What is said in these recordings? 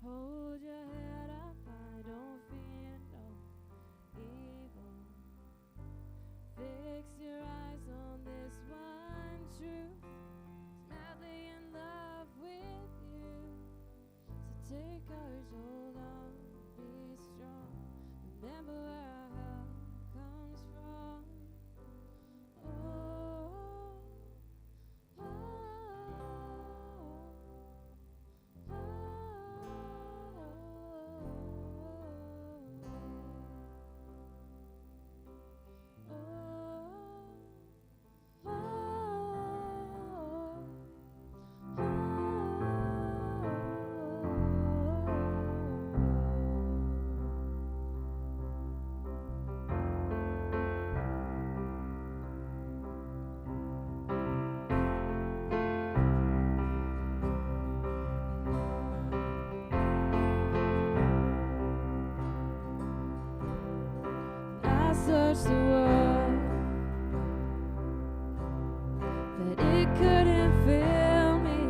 Hold your head up high, don't fear no evil. Fix your eyes on this one truth. He's madly in love with you. So take courage, hold on, be strong. Remember where our help comes from. Searched the world, but it couldn't fill me.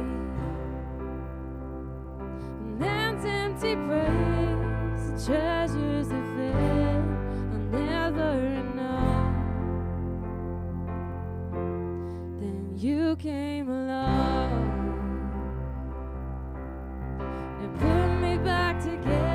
Man's empty praise, the treasures that fail, I'll never enough. Then you came along and put me back together.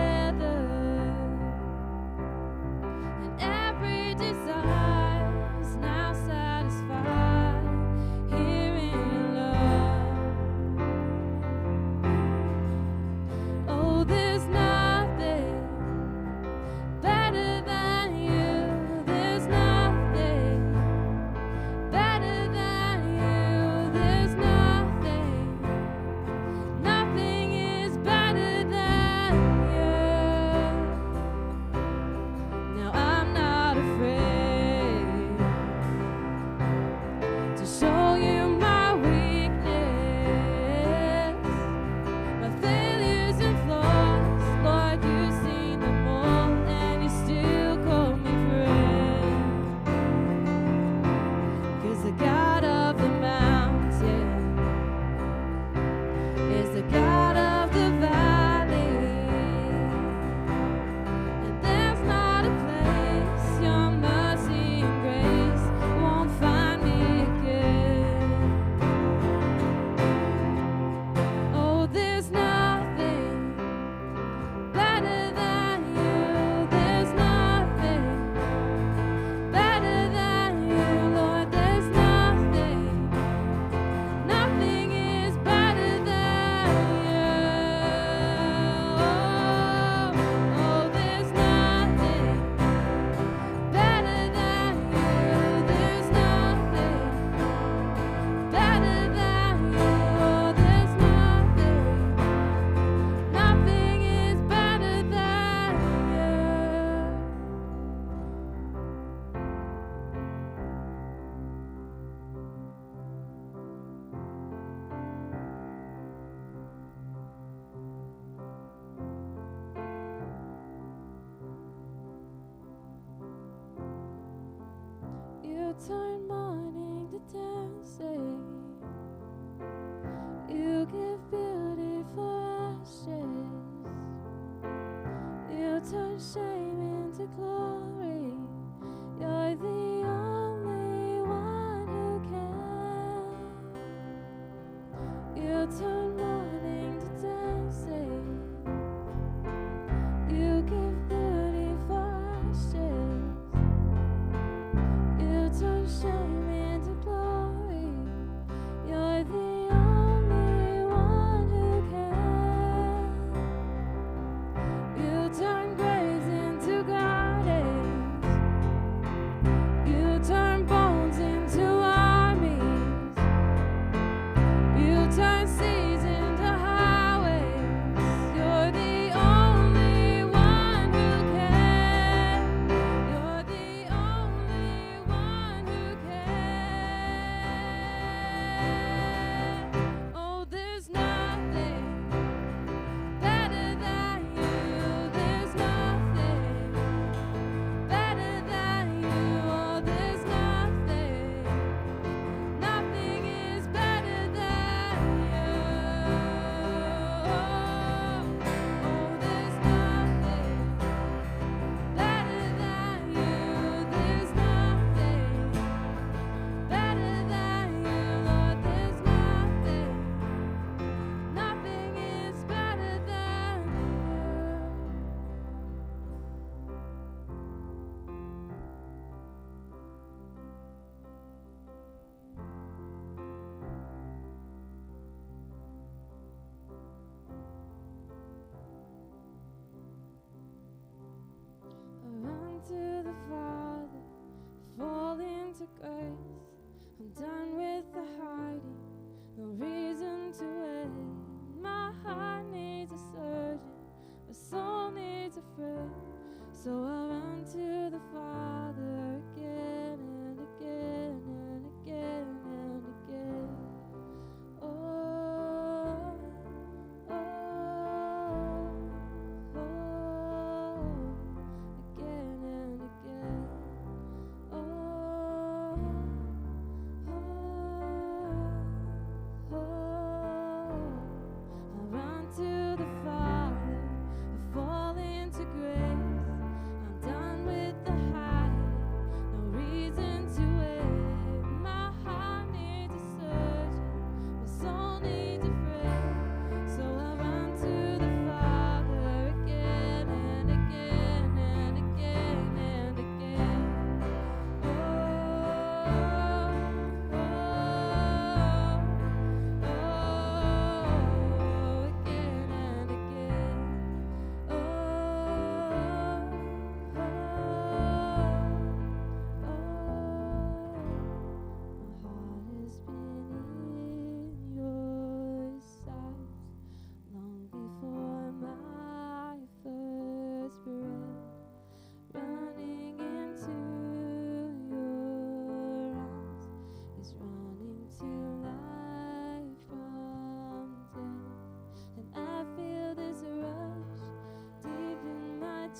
Turn mourning to dancing. You give beauty for ashes. You turn shame into glory. You're the only one who can. You turn mourning to dancing. You give beauty for ashes. Turn shame into glory. You're the only one who can. You turn graves into gardens.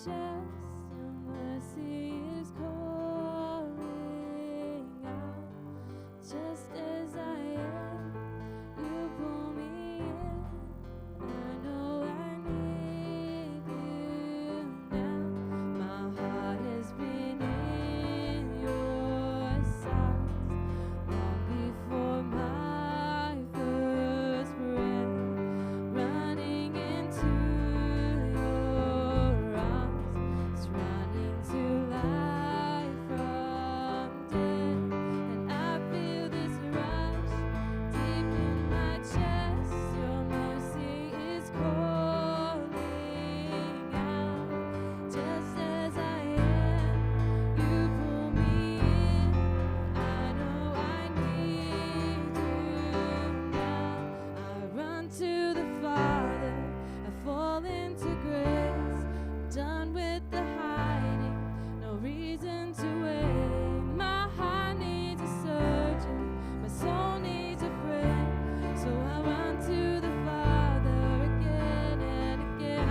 Your mercy is calling out. Just as I am, you pull me in. I know I need you now. My heart has been in your sight long before my first breath. Running into your arms, it's running to life from death. And I feel this rush deep in my chest. Your mercy is calling out. Just as I am, you pull me in. I know I need you now. I run to the Father, I fall into grace. Done with the hiding, no reason to wait. My heart needs a surgeon, my soul needs a friend. So I run to the Father again and again. I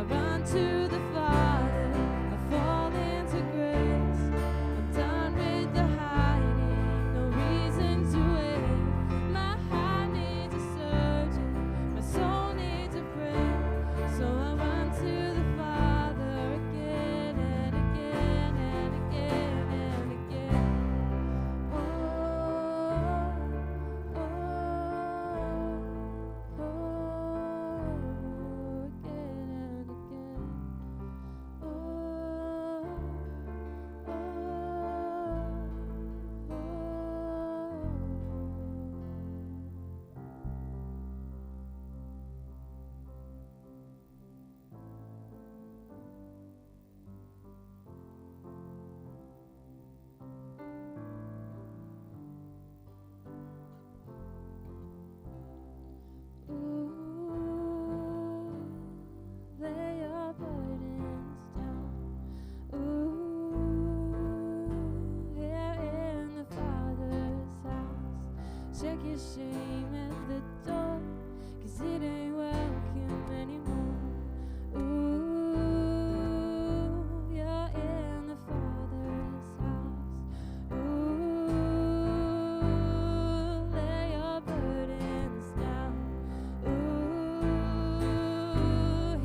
run to the Father, I fall into grace. I'm done with the hiding, no reason to wait. My heart needs a surgeon, my soul needs a friend. So I run to the Father again and again and again and again. Oh, oh, oh, again and again. Oh, lay your burdens down. Here in the Father's house. Check your shame at the door, 'cause it ain't welcome anymore. You're in the Father's house. Lay your burdens down.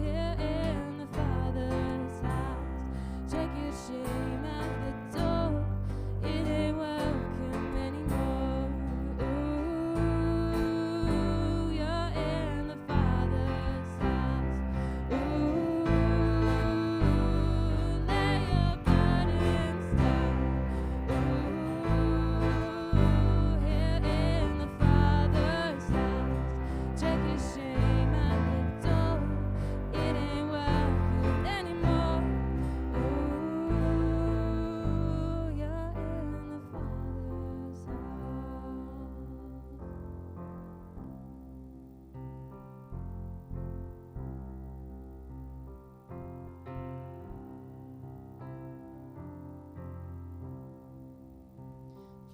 Here in the Father's house. Check your shame at the door. It ain't welcome anymore. You're in the Father's house. Lay your burdens down. Here in the Father's house. Check your shame at the door. It ain't welcome anymore. You're in the Father's house.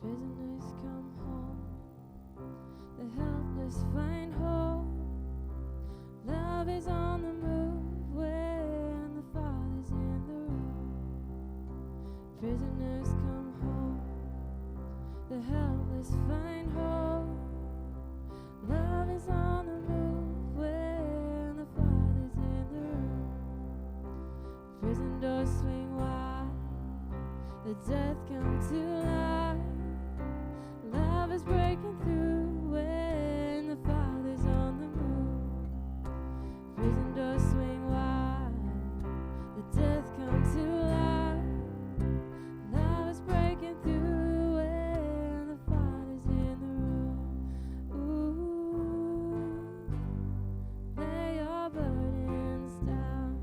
Prisoners come home, the helpless find hope. Love is on the move when the Father's in the room. Prisoners come home, the helpless find hope. Love is on the move when the Father's in the room. Prison doors swing wide, the death come to life. Love is breaking through when the Father's on the move. Prison doors swing wide, the death come to life. Love is breaking through when the Father's in the room. Lay your burdens down.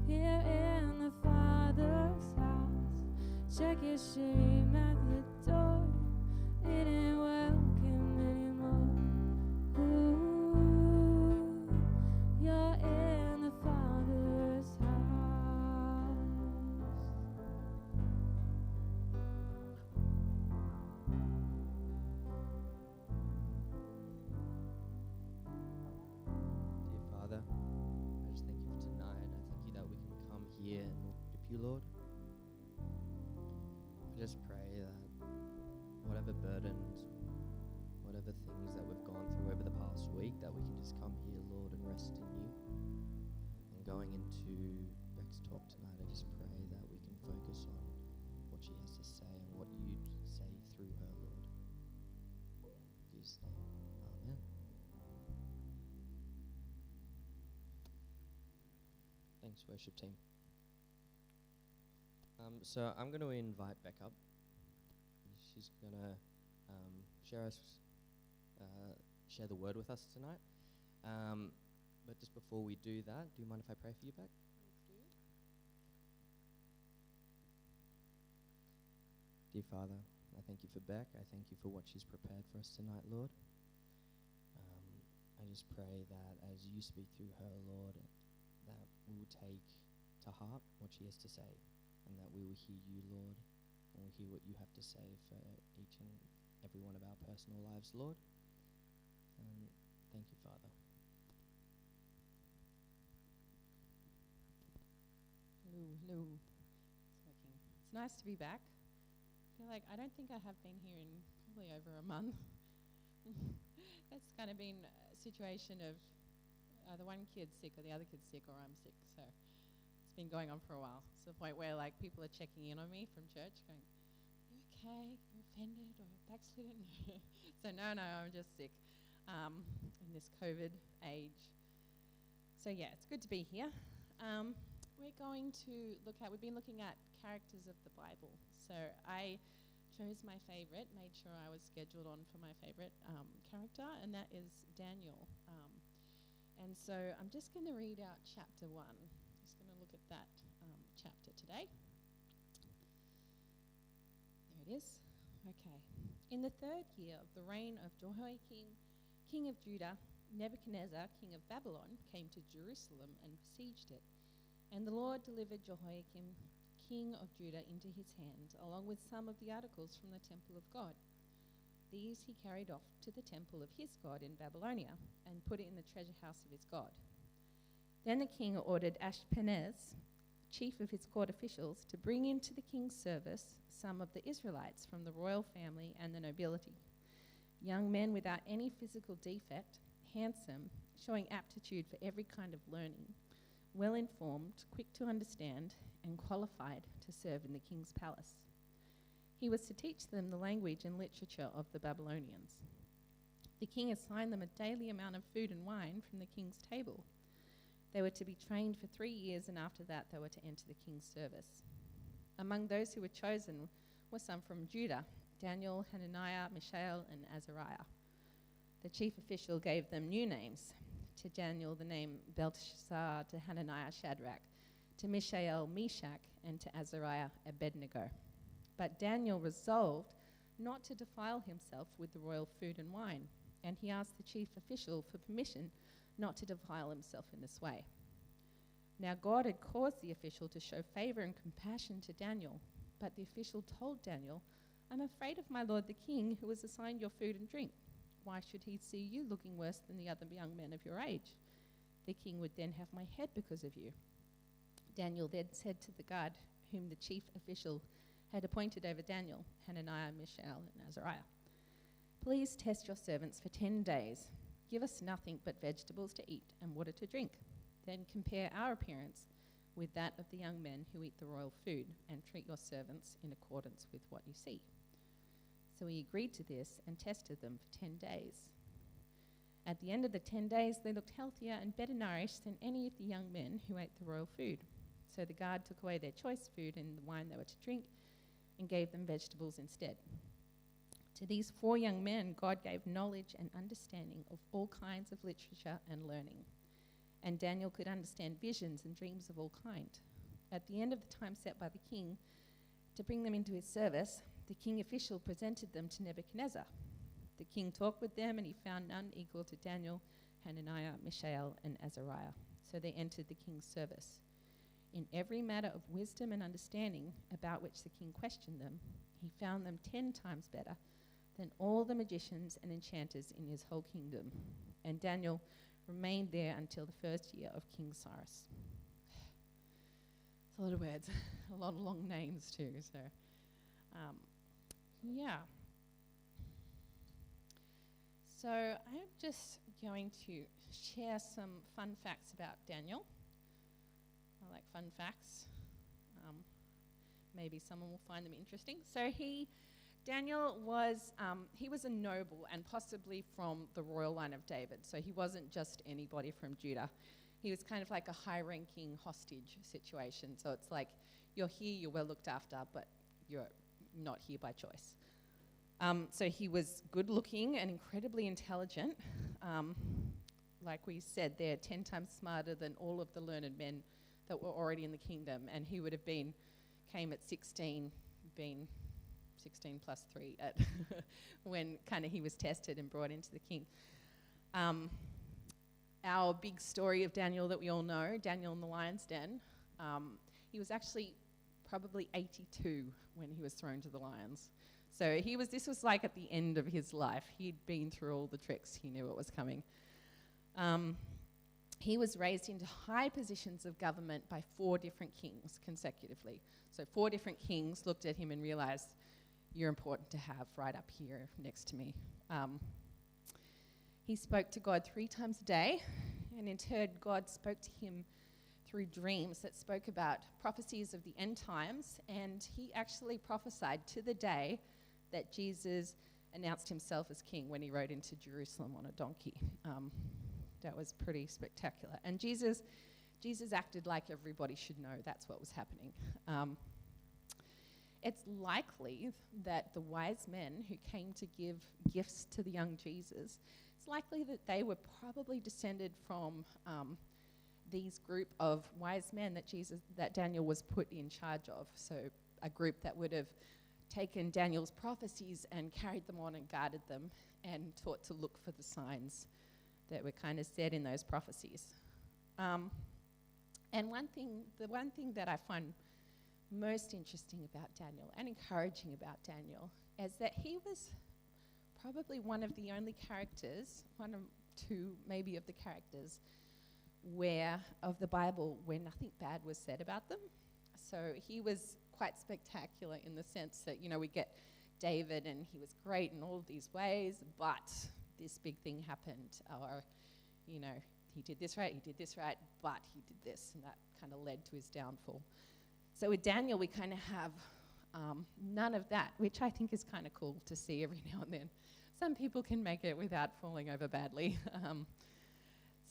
Here in the Father's house. Check your shame at the door. It ain't welcome anymore. You're in the Father's house. Dear Father, Lord. I just pray that whatever burdens, whatever things that we've gone through over the past week, that we can just come here, Lord, and rest in you. And going into Beck's talk tonight, I just pray that we can focus on what she has to say and what you'd say through her, Lord. In Jesus' name, amen. Thanks, worship team. So I'm going to invite Beck up. She's going to share the word with us tonight. But just before we do that, do you mind if I pray for you, Beck? Dear Father, I thank you for Beck. I thank you for what she's prepared for us tonight, Lord. I just pray that as you speak through her, Lord, that we will take to heart what she has to say, and that we will hear you, Lord, and we'll hear what you have to say for each and every one of our personal lives, Lord. Thank you, Father. Hello. It's working. It's nice to be back. I don't think I have been here in probably over a month. It's kind of been a situation of either one kid's sick or the other kid's sick or I'm sick. So it's been going on for a while. To the point where people are checking in on me from church going, "You okay? You offended or backslidden?" So no, I'm just sick in this COVID age. So yeah, it's good to be here. We're going to we've been looking at characters of the Bible. So I chose my favourite, made sure I was scheduled on for my favourite character, and that is Daniel. And so I'm just going to read out chapter 1. Just going to look at that chapter today. There it is. Okay. In the 3rd year of the reign of Jehoiakim, king of Judah, Nebuchadnezzar, king of Babylon, came to Jerusalem and besieged it. And the Lord delivered Jehoiakim, king of Judah, into his hand, along with some of the articles from the temple of God. These he carried off to the temple of his God in Babylonia and put it in the treasure house of his God. Then the king ordered Ashpenaz, chief of his court officials, to bring into the king's service some of the Israelites from the royal family and the nobility, young men without any physical defect, handsome, showing aptitude for every kind of learning, well-informed, quick to understand, and qualified to serve in the king's palace. He was to teach them the language and literature of the Babylonians. The king assigned them a daily amount of food and wine from the king's table. They were to be trained for 3 years, and after that they were to enter the king's service. Among those who were chosen were some from Judah: Daniel, Hananiah, Mishael, and Azariah. The chief official gave them new names. To Daniel the name Belteshazzar, to Hananiah Shadrach, to Mishael Meshach, and to Azariah Abednego. But Daniel resolved not to defile himself with the royal food and wine, and he asked the chief official for permission not to defile himself in this way. Now God had caused the official to show favor and compassion to Daniel, but the official told Daniel, "I'm afraid of my lord the king, who has assigned your food and drink. Why should he see you looking worse than the other young men of your age? The king would then have my head because of you." Daniel then said to the guard, whom the chief official had appointed over Daniel, Hananiah, Mishael, and Azariah, "Please test your servants for 10 days. Give us nothing but vegetables to eat and water to drink. Then compare our appearance with that of the young men who eat the royal food, and treat your servants in accordance with what you see." So he agreed to this and tested them for 10 days. At the end of the 10 days, they looked healthier and better nourished than any of the young men who ate the royal food. So the guard took away their choice food and the wine they were to drink and gave them vegetables instead. To these 4 young men, God gave knowledge and understanding of all kinds of literature and learning. And Daniel could understand visions and dreams of all kind. At the end of the time set by the king to bring them into his service, the king official presented them to Nebuchadnezzar. The king talked with them, and he found none equal to Daniel, Hananiah, Mishael, and Azariah. So they entered the king's service. In every matter of wisdom and understanding about which the king questioned them, he found them 10 times better than all the magicians and enchanters in his whole kingdom. And Daniel remained there until the 1st year of King Cyrus. It's a lot of words, a lot of long names too. So, yeah. So I'm just going to share some fun facts about Daniel. I like fun facts. Maybe someone will find them interesting. So Daniel was, he was a noble and possibly from the royal line of David. So he wasn't just anybody from Judah. He was kind of like a high-ranking hostage situation. So it's like, you're here, you're well looked after, but you're not here by choice. So he was good-looking and incredibly intelligent. Like we said, they're 10 times smarter than all of the learned men that were already in the kingdom. And he would have came at 16, been 16 plus 3 at when kind of he was tested and brought into the king. Our big story of Daniel that we all know, Daniel in the lion's den, he was actually probably 82 when he was thrown to the lions. So this was like at the end of his life. He'd been through all the tricks. He knew what was coming. He was raised into high positions of government by 4 different kings consecutively. So 4 different kings looked at him and realized, you're important to have right up here next to me. He spoke to God 3 times a day, and in turn, God spoke to him through dreams that spoke about prophecies of the end times, and he actually prophesied to the day that Jesus announced himself as king when he rode into Jerusalem on a donkey. That was pretty spectacular. And Jesus acted like everybody should know that's what was happening. It's likely that the wise men who came to give gifts to the young Jesus, it's likely that they were probably descended from these group of wise men that Daniel was put in charge of. So a group that would have taken Daniel's prophecies and carried them on and guarded them and taught to look for the signs that were kind of said in those prophecies. And the one thing that I find most interesting about Daniel and encouraging about Daniel is that he was probably one of the only characters, one of 2 maybe of the characters of the Bible where nothing bad was said about them. So he was quite spectacular in the sense that, we get David and he was great in all of these ways, but this big thing happened, or, he did this right, but he did this, and that kind of led to his downfall. So with Daniel, we kind of have none of that, which I think is kind of cool to see every now and then. Some people can make it without falling over badly. And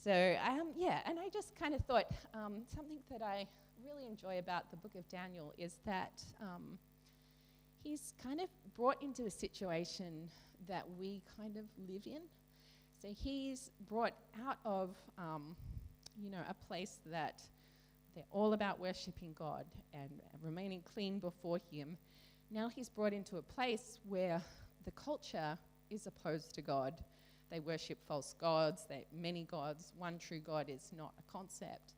I just kind of thought something that I really enjoy about the book of Daniel is that he's kind of brought into a situation that we kind of live in. So he's brought out of, a place that they're all about worshipping God and remaining clean before him. Now he's brought into a place where the culture is opposed to God. They worship false gods, many gods. One true God is not a concept.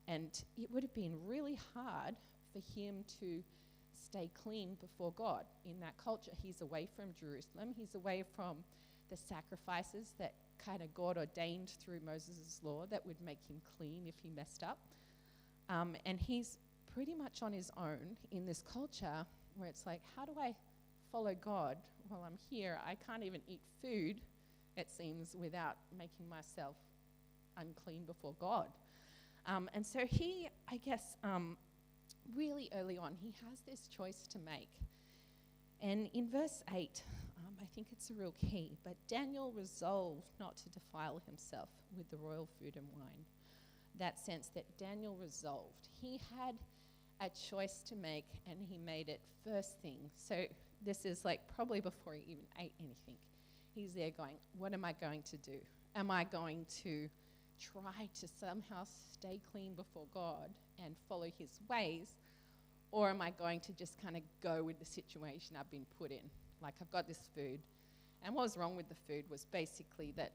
And it would have been really hard for him to stay clean before God in that culture. He's away from Jerusalem. He's away from the sacrifices that kind of God ordained through Moses' law that would make him clean if he messed up. And he's pretty much on his own in this culture where it's like, how do I follow God while I'm here? I can't even eat food, it seems, without making myself unclean before God. And so he, I guess, really early on, he has this choice to make. And in verse 8, I think it's a real key, but Daniel resolved not to defile himself with the royal food and wine. That sense that Daniel resolved. He had a choice to make, and he made it first thing. So this is like probably before he even ate anything. He's there going, what am I going to do? Am I going to try to somehow stay clean before God and follow his ways? Or am I going to just kind of go with the situation I've been put in? Like, I've got this food. And what was wrong with the food was basically that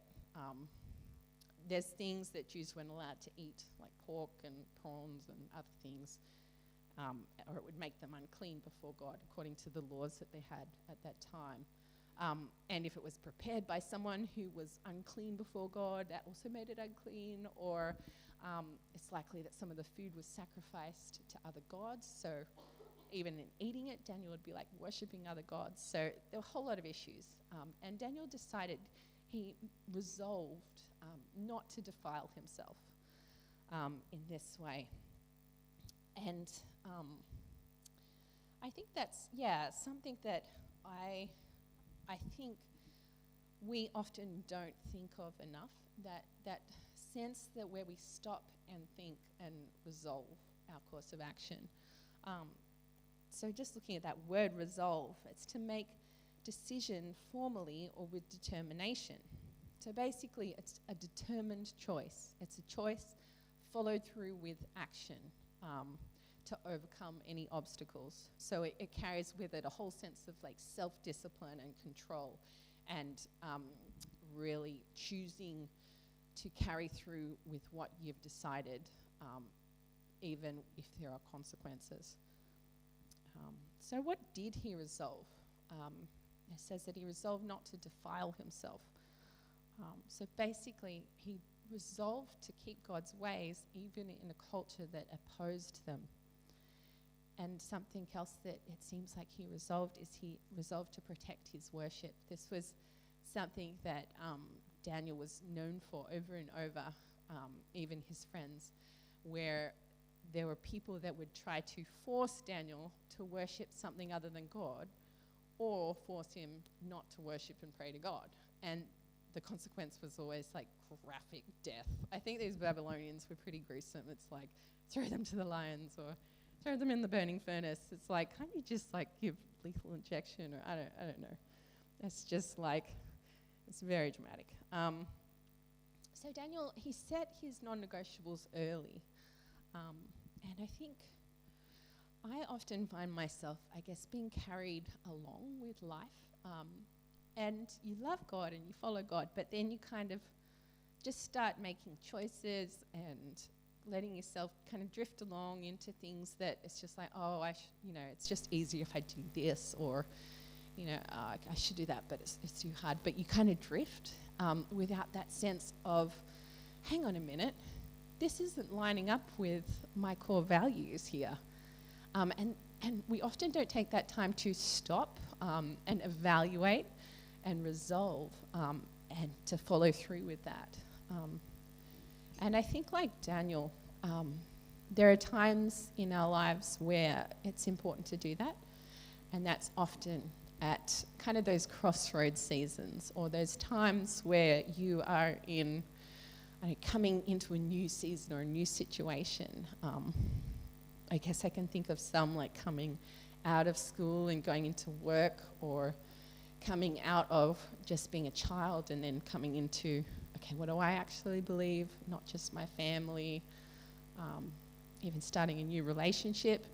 there's things that Jews weren't allowed to eat, like pork and prawns and other things, or it would make them unclean before God, according to the laws that they had at that time. And if it was prepared by someone who was unclean before God, that also made it unclean. Or it's likely that some of the food was sacrificed to other gods. So even in eating it, Daniel would be like worshipping other gods. So there were a whole lot of issues. And Daniel decided, he resolved not to defile himself in this way. And I think that's, something that I think we often don't think of enough, that sense that where we stop and think and resolve our course of action. So just looking at that word resolve, it's to make decision formally or with determination. So basically it's a determined choice. It's a choice followed through with action to overcome any obstacles. So it carries with it a whole sense of like self-discipline and control, and really choosing to carry through with what you've decided, even if there are consequences. So what did he resolve? It says that he resolved not to defile himself. So basically, he resolved to keep God's ways even in a culture that opposed them. And something else that it seems like he resolved is he resolved to protect his worship. This was something that Daniel was known for over and over, even his friends, where there were people that would try to force Daniel to worship something other than God, or force him not to worship and pray to God. And the consequence was always like graphic death. I think these Babylonians were pretty gruesome. It's like, throw them to the lions or throw them in the burning furnace. It's like, can't you just like give lethal injection, or I don't know. It's just like, it's very dramatic. So Daniel, he set his non-negotiables early. And I think I often find myself, I guess, being carried along with life. And you love God and you follow God, but then you kind of just start making choices and letting yourself kind of drift along into things that it's just like, oh, it's just easier if I do this, or, I should do that, but it's too hard. But you kind of drift without that sense of, hang on a minute, this isn't lining up with my core values here. And we often don't take that time to stop and evaluate and resolve and to follow through with that. And I think like Daniel, there are times in our lives where it's important to do that, and that's often at kind of those crossroads seasons, or those times where you are coming into a new season or a new situation. I guess I can think of some like coming out of school and going into work, or coming out of just being a child and then coming into, okay, what do I actually believe? Not just my family, even starting a new relationship.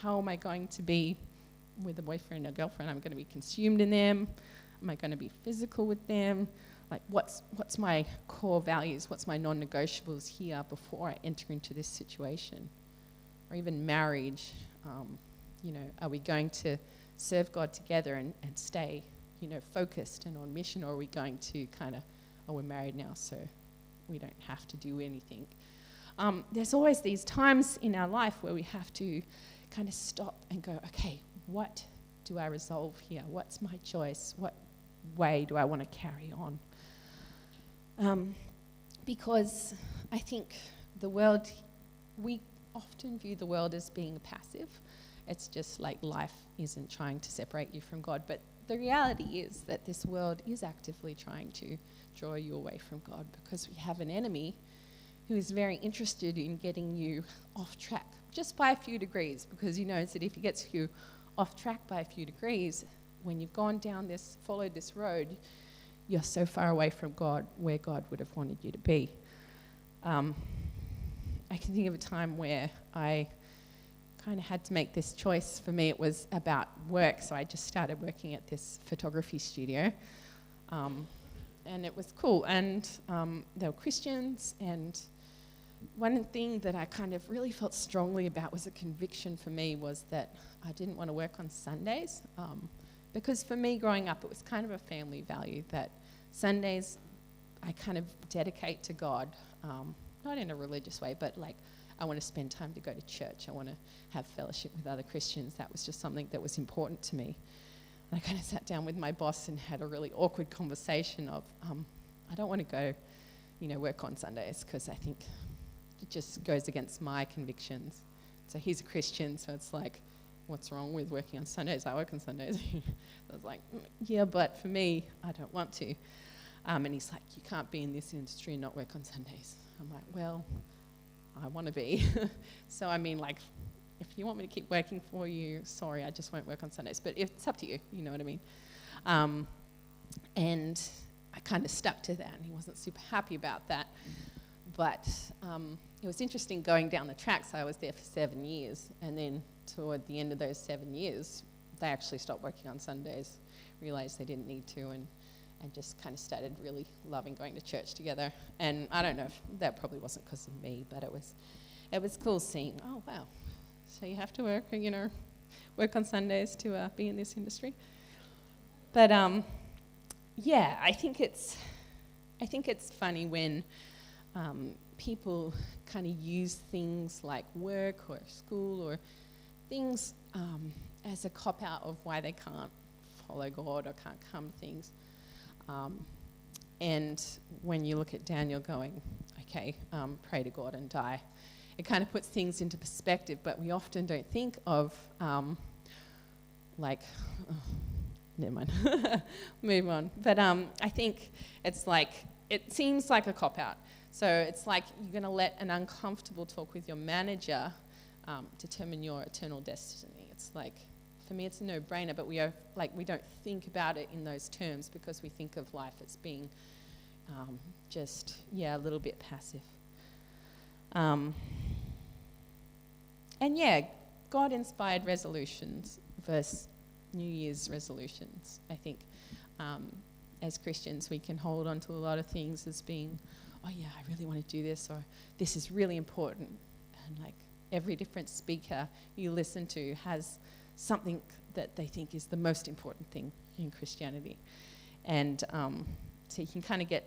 How am I going to be with a boyfriend or girlfriend? I'm going to be consumed in them. Am I going to be physical with them? Like, what's my core values? What's my non-negotiables here before I enter into this situation? Or even marriage, are we going to serve God together and stay, focused and on mission, or are we going to kind of, we're married now, so we don't have to do anything? There's always these times in our life where we have to kind of stop and go, okay, what do I resolve here? What's my choice? What way do I want to carry on? Because I think the world, we often view the world as being passive. It's just like life isn't trying to separate you from God. But the reality is that this world is actively trying to draw you away from God, because we have an enemy who is very interested in getting you off track just by a few degrees, because he knows that if he gets you off track by a few degrees, when you've gone down this, followed this road, you're so far away from God, where God would have wanted you to be. I can think of a time where I kind of had to make this choice. For me, it was about work, so I just started working at this photography studio, and it was cool. And they were Christians, and one thing that I kind of really felt strongly about, was a conviction for me, was that I didn't want to work on Sundays. Because for me, growing up, it was kind of a family value that Sundays I kind of dedicate to God, not in a religious way, but like I want to spend time to go to church. I want to have fellowship with other Christians. That was just something that was important to me. And I kind of sat down with my boss and had a really awkward conversation of, I don't want to go, work on Sundays because I think it just goes against my convictions. So he's a Christian, so it's like, what's wrong with working on Sundays? I work on Sundays. I was like, yeah, but for me, I don't want to. And he's like, you can't be in this industry and not work on Sundays. I'm like, well, I want to be. So, I mean, like, if you want me to keep working for you, sorry, I just won't work on Sundays. But it's up to you, you know what I mean? And I kind of stuck to that, and he wasn't super happy about that. But it was interesting going down the tracks. I was there for 7 years, and then toward the end of those 7 years, they actually stopped working on Sundays, realized they didn't need to, and just kind of started really loving going to church together. And I don't know, if that probably wasn't because of me, but it was cool seeing, oh, wow, so you have to work on Sundays to be in this industry. But yeah, I think it's funny when people kind of use things like work or school or things as a cop-out of why they can't follow God or can't come to things. And when you look at Daniel going, okay, pray to God and die, it kind of puts things into perspective, but we often don't think of never mind, move on. But I think it's like, it seems like a cop-out. So it's like you're going to let an uncomfortable talk with your manager determine your eternal destiny. It's like, for me, it's a no-brainer, but we don't think about it in those terms because we think of life as being a little bit passive. And yeah, God-inspired resolutions versus New Year's resolutions. I think as Christians, we can hold on to a lot of things as being, oh yeah, I really want to do this, or this is really important. And like every different speaker you listen to has something that they think is the most important thing in Christianity. And so you can kind of get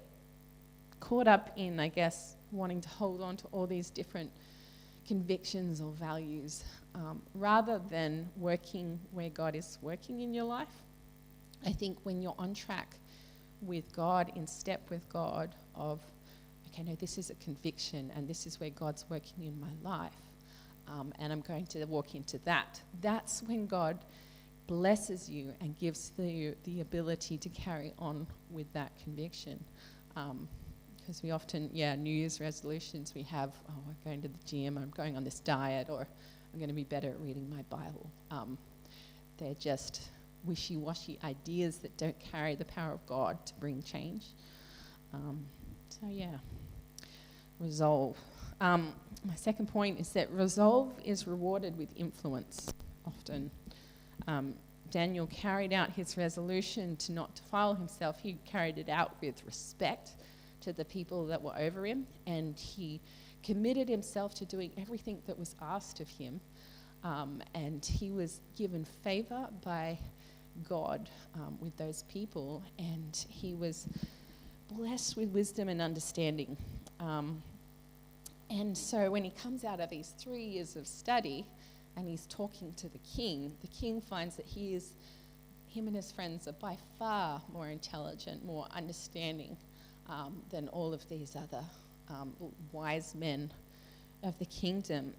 caught up in, I guess, wanting to hold on to all these different convictions or values rather than working where God is working in your life. I think when you're on track with God, in step with God of, okay, no, this is a conviction and this is where God's working in my life, and I'm going to walk into that. That's when God blesses you and gives you the ability to carry on with that conviction. Because we often, New Year's resolutions, we have, oh, I'm going to the gym, I'm going on this diet, or I'm going to be better at reading my Bible. They're just wishy-washy ideas that don't carry the power of God to bring change. Resolve. My second point is that resolve is rewarded with influence often. Daniel carried out his resolution to not defile himself. He carried it out with respect to the people that were over him, and he committed himself to doing everything that was asked of him, and he was given favor by God with those people, and he was blessed with wisdom and understanding. And so when he comes out of these 3 years of study and he's talking to the king finds that him and his friends are by far more intelligent, more understanding than all of these other wise men of the kingdom.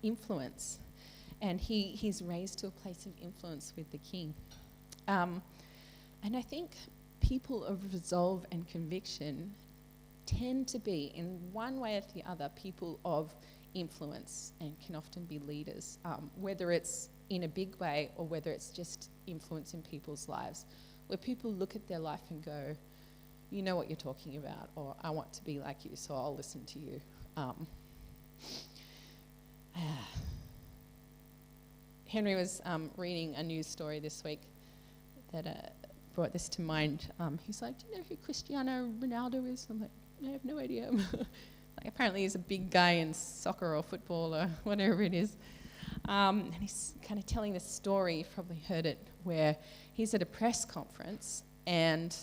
Influence. And he's raised to a place of influence with the king. And I think people of resolve and conviction tend to be, in one way or the other, people of influence and can often be leaders, whether it's in a big way or whether it's just influence in people's lives, where people look at their life and go, you know what you're talking about, or I want to be like you, so I'll listen to you. Henry was reading a news story this week that brought this to mind. He's like, do you know who Cristiano Ronaldo is? I'm like, I have no idea. Like, apparently he's a big guy in soccer or football or whatever it is. And he's kind of telling this story, you've probably heard it, where he's at a press conference and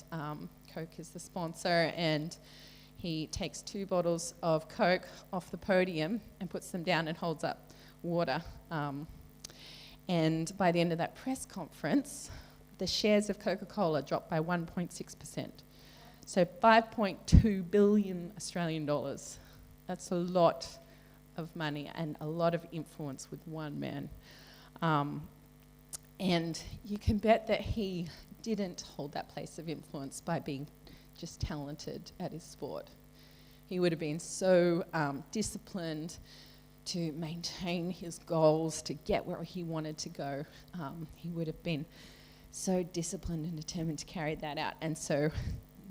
Coke is the sponsor, and he takes 2 bottles of Coke off the podium and puts them down and holds up water. And by the end of that press conference, the shares of Coca-Cola dropped by 1.6%. So 5.2 billion Australian dollars. That's a lot of money and a lot of influence with one man. And you can bet that he didn't hold that place of influence by being just talented at his sport. He would have been so disciplined to maintain his goals, to get where he wanted to go. He would have been so disciplined and determined to carry that out. And so,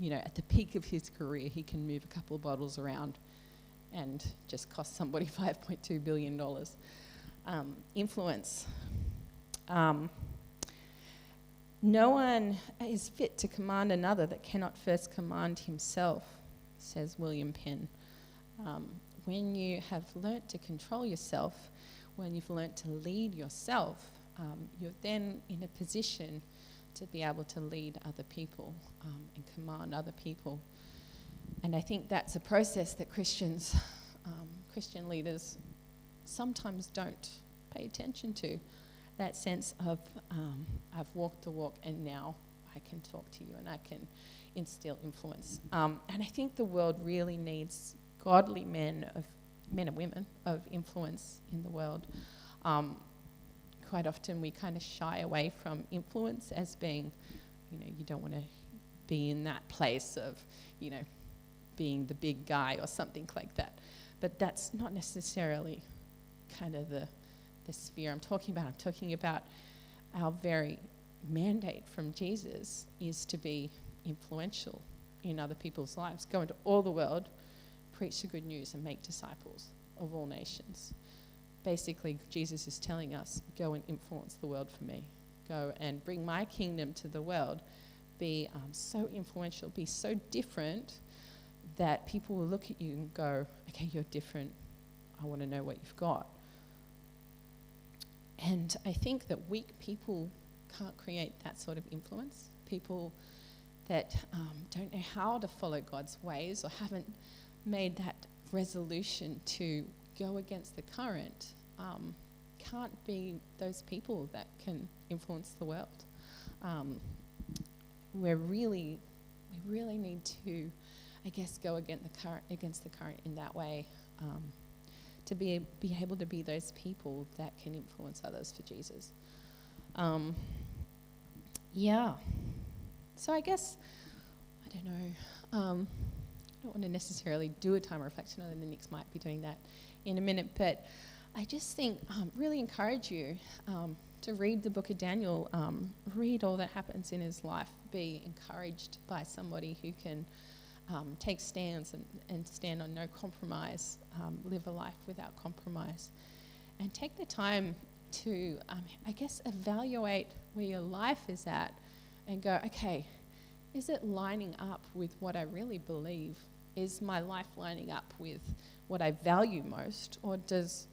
you know, at the peak of his career, he can move a couple of bottles around and just cost somebody $5.2 billion. Influence. No one is fit to command another that cannot first command himself, says William Penn. When you have learnt to control yourself, when you've learnt to lead yourself, you're then in a position to be able to lead other people and command other people. And I think that's a process that Christian leaders sometimes don't pay attention to. That sense of, I've walked the walk and now I can talk to you and I can instill influence. And I think the world really needs godly men and women of influence in the world. Quite often we kind of shy away from influence as being, you know, you don't want to be in that place of, you know, being the big guy or something like that. But that's not necessarily kind of the sphere I'm talking about. I'm talking about our very mandate from Jesus is to be influential in other people's lives. Go into all the world, preach the good news and make disciples of all nations. Basically, Jesus is telling us, go and influence the world for me. Go and bring my kingdom to the world. Be so influential, be so different that people will look at you and go, okay, you're different. I want to know what you've got. And I think that weak people can't create that sort of influence. People that don't know how to follow God's ways or haven't made that resolution to go against the current can't be those people that can influence the world. We really need to, I guess, go against the current in that way, to be able to be those people that can influence others for Jesus. Yeah. So I guess, I don't know, I don't want to necessarily do a time of reflection. I know the Nicks might be doing that in a minute, but I just think really encourage you to read the book of Daniel, read all that happens in his life, be encouraged by somebody who can take stands and stand on no compromise, live a life without compromise, and take the time to, I guess, evaluate where your life is at and go, okay, is it lining up with what I really believe? Is my life lining up with what I value most, or does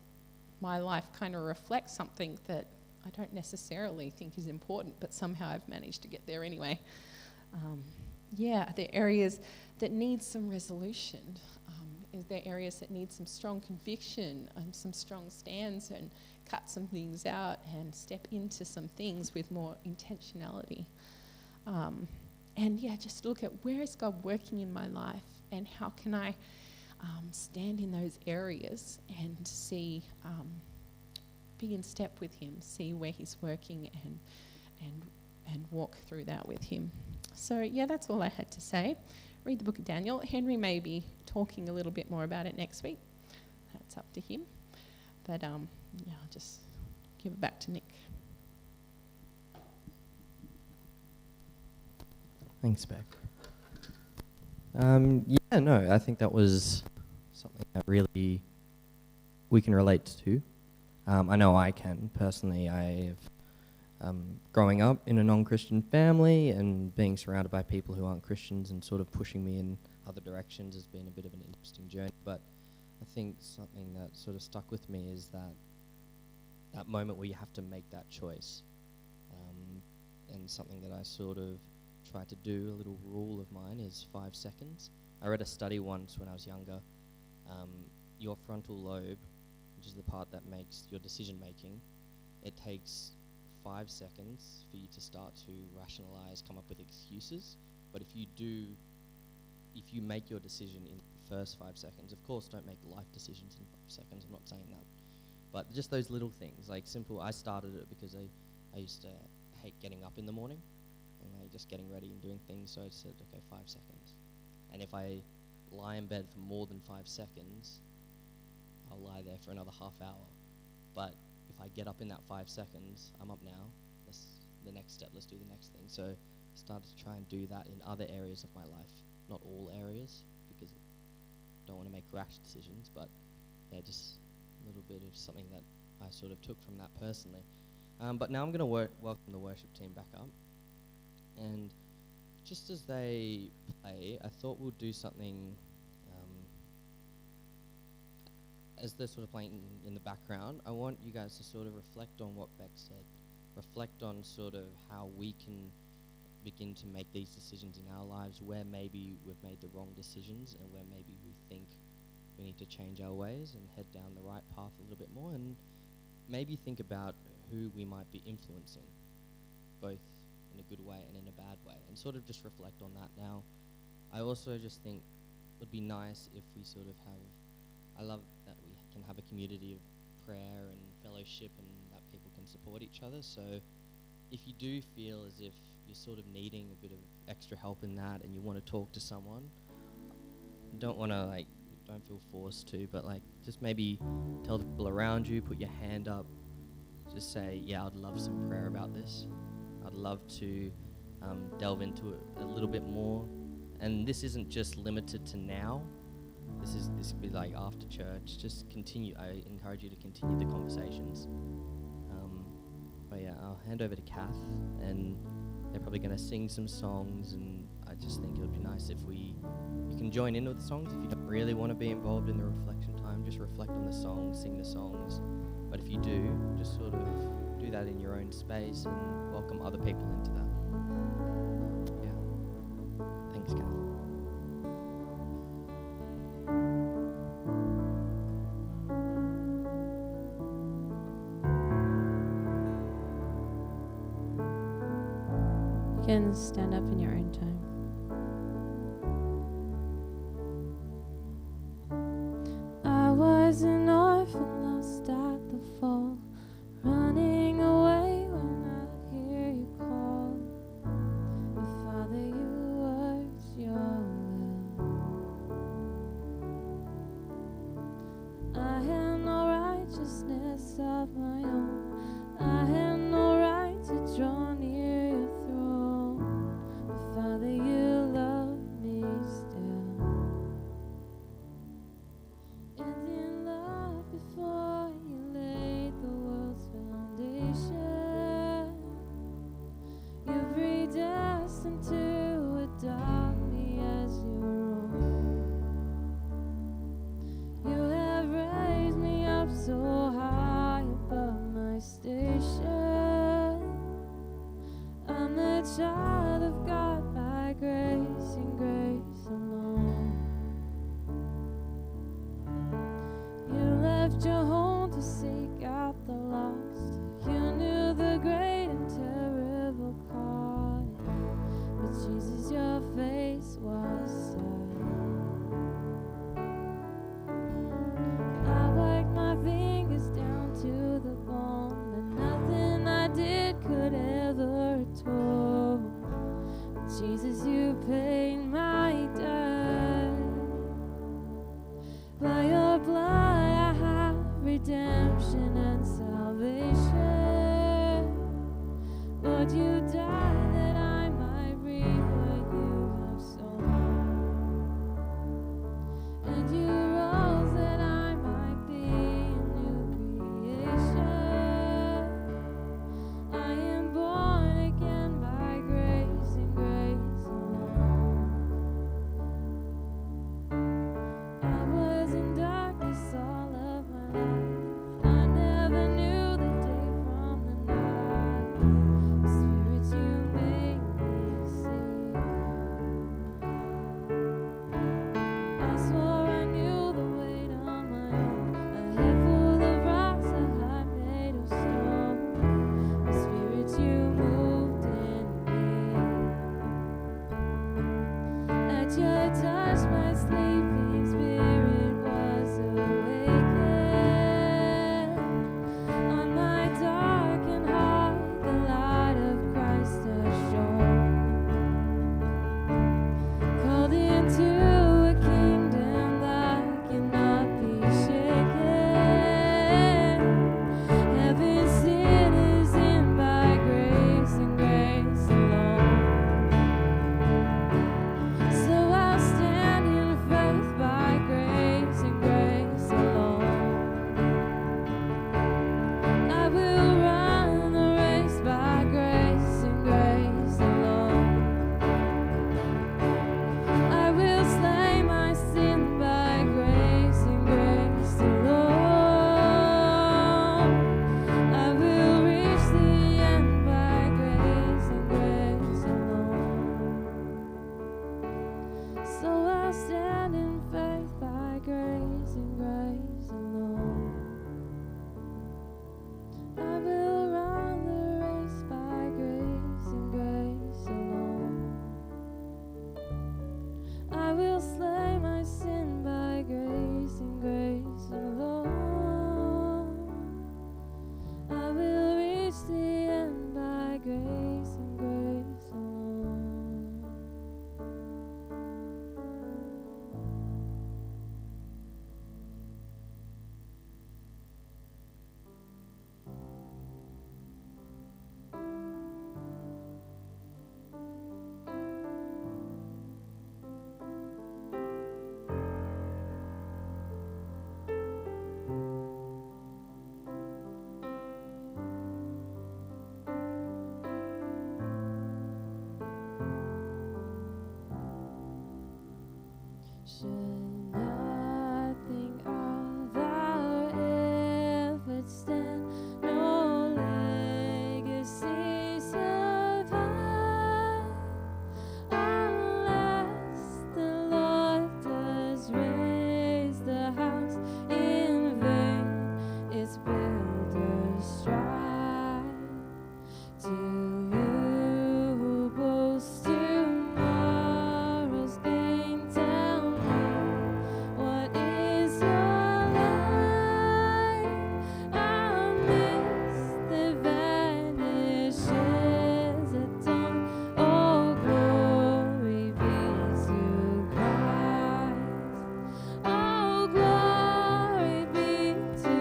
my life kind of reflect something that I don't necessarily think is important, but somehow I've managed to get there anyway? Are there areas that need some resolution? Is there areas that need some strong conviction and some strong stands, and cut some things out and step into some things with more intentionality? Just look at where is God working in my life, and how can I stand in those areas and see, be in step with him, see where he's working and walk through that with him. So that's all I had to say. Read the book of Daniel. Henry may be talking a little bit more about it next week. That's up to him. But I'll just give it back to Nick. Thanks, Beck. I think that was something that really we can relate to. I know I can personally. Growing up in a non-Christian family and being surrounded by people who aren't Christians and sort of pushing me in other directions has been a bit of an interesting journey. But I think something that sort of stuck with me is that that moment where you have to make that choice. And something that I sort of try to do, a little rule of mine, is 5 seconds. I read a study once when I was younger. Your frontal lobe, which is the part that makes your decision making, it takes 5 seconds for you to start to rationalize, come up with excuses. But if you make your decision in the first 5 seconds, of course, don't make life decisions in 5 seconds. I'm not saying that. But just those little things, like simple. I started it because I used to hate getting up in the morning and like just getting ready and doing things. So I said, okay, 5 seconds. And if I lie in bed for more than 5 seconds, I'll lie there for another half hour. But if I get up in that 5 seconds, I'm up now. That's the next step. Let's do the next thing. So I started to try and do that in other areas of my life. Not all areas, because I don't want to make rash decisions, but yeah, just a little bit of something that I sort of took from that personally. But now I'm going to welcome the worship team back up. And just as they play, I thought we'll do something, as they're sort of playing in the background, I want you guys to sort of reflect on what Beck said. Reflect on sort of how we can begin to make these decisions in our lives, where maybe we've made the wrong decisions and where maybe we think we need to change our ways and head down the right path a little bit more, and maybe think about who we might be influencing, both in a good way and in a bad way, and sort of just reflect on that. Now, I also just think it would be nice if we sort of have, I love that we can have a community of prayer and fellowship and that people can support each other. So if you do feel as if you're sort of needing a bit of extra help in that and you want to talk to someone, don't feel forced to, but like just maybe tell the people around you, put your hand up, just say, yeah, I'd love some prayer about this. I'd love to delve into it a little bit more. And this isn't just limited to now. This could be like after church. Just continue. I encourage you to continue the conversations. But yeah, I'll hand over to Kath, and they're probably going to sing some songs, and I just think it would be nice if you can join in with the songs. If you don't really want to be involved in the reflection time, just reflect on the songs, sing the songs. But if you do, just sort of do that in your own space and welcome other people into that. Yeah. Thanks, Kath. You can stand up in your own time. I was an orphan lost at the fall, running away when I'd hear you call. But Father, you worked your will. I had no righteousness of my own. I had no right to draw near your throne. But Father, you love me still. And in love before you laid the world's foundation, you've predestined to adopt me as your own. You have raised me up so high above my station. I'm the child of God by grace and grace alone. You left your home to seek out the lost. You knew the great and terrible calling, but Jesus, your face was set. I worked my fingers down to the bone, but nothing I did could ever atone. But Jesus, you paid my debt. By your blood I have redemption and salvation. Lord, you died that I might reap what you have sown, and you rose that I might be a new creation. I am born again by grace and grace alone. I was in darkness all of my life. I never knew the Should nothing of our efforts stand, no legacy survive, unless the Lord does raise the house in vain, its builders strive. To you who boast tomorrow's gain, tell me, what is your life amidst the vanishes at dawn? Oh, glory be to Christ. Oh, glory be to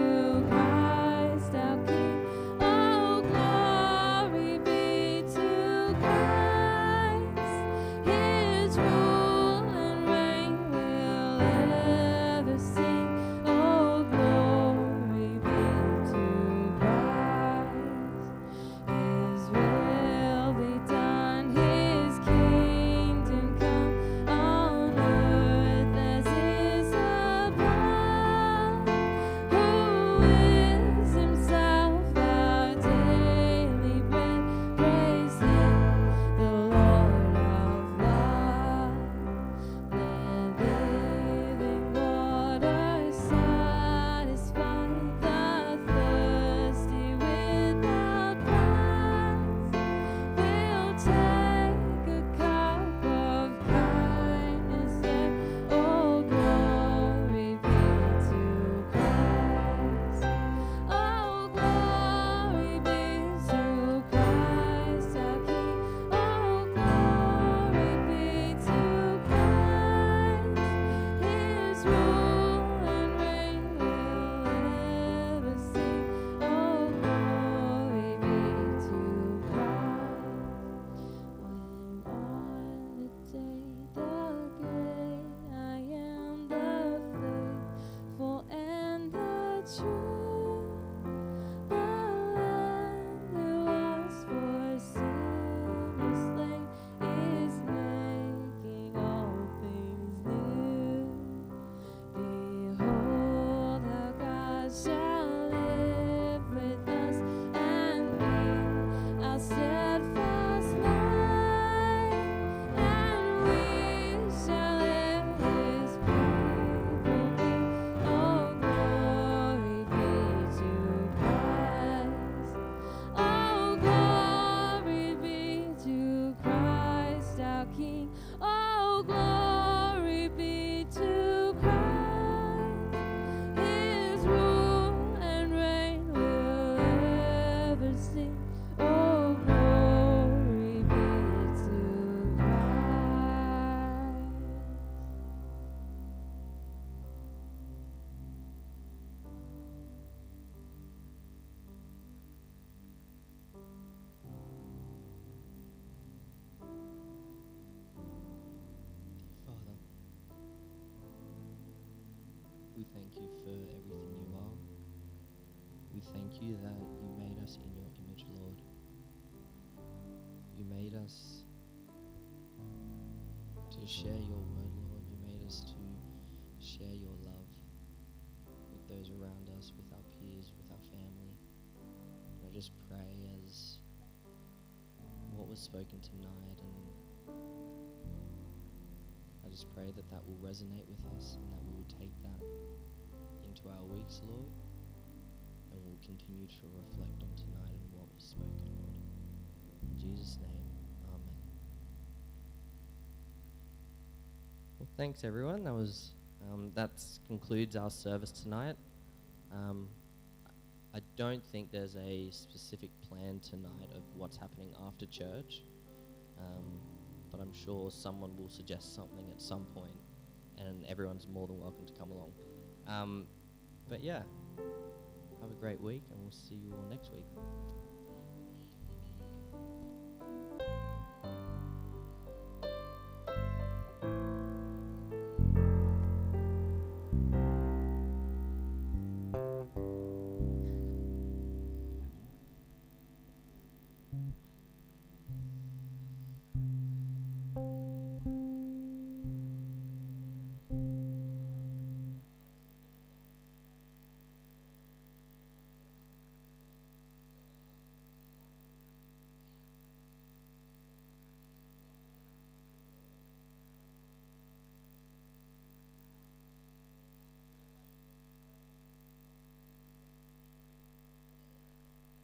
Christ our King. Oh, glory be to Christ. His rule and reign will ever sing. Oh, glory be to Christ. His will be done, His kingdom come on earth as is above. Who is Himself our daily bread? Praise Him, the Lord of love. Let living water satisfy the thirsty without price. We'll take a cup of kindness there. Oh, glory be to Christ. Oh, glory be to Christ our King. Oh, glory be to Christ. His rule and reign will ever sing. Oh, glory be to Christ. When on the day the great I am, the faithful and the true, the Lamb who was for sinners slain is making all things new. Behold, how God shall live with us and be our steadfast light, and we shall live His people be. Oh, glory be to Christ. Oh, glory be to Christ our King. Oh, glory be to Christ. His rule and reign will ever sing. Oh, glory be to Christ. Father, we thank you for everything you are. We thank you that you made us in your image, Lord. You made us to share your word, Lord. You made us to share your love with those around us, with our peers, with our family. And I just pray as what was spoken tonight, and I just pray that that will resonate with us and that we will take that into our weeks, Lord, and we'll continue to reflect on tonight and what was spoken, Lord. In Jesus' name, amen. Well, thanks everyone. That concludes our service tonight. I don't think there's a specific plan tonight of what's happening after church, but I'm sure someone will suggest something at some point, and everyone's more than welcome to come along. But yeah, have a great week, and we'll see you all next week.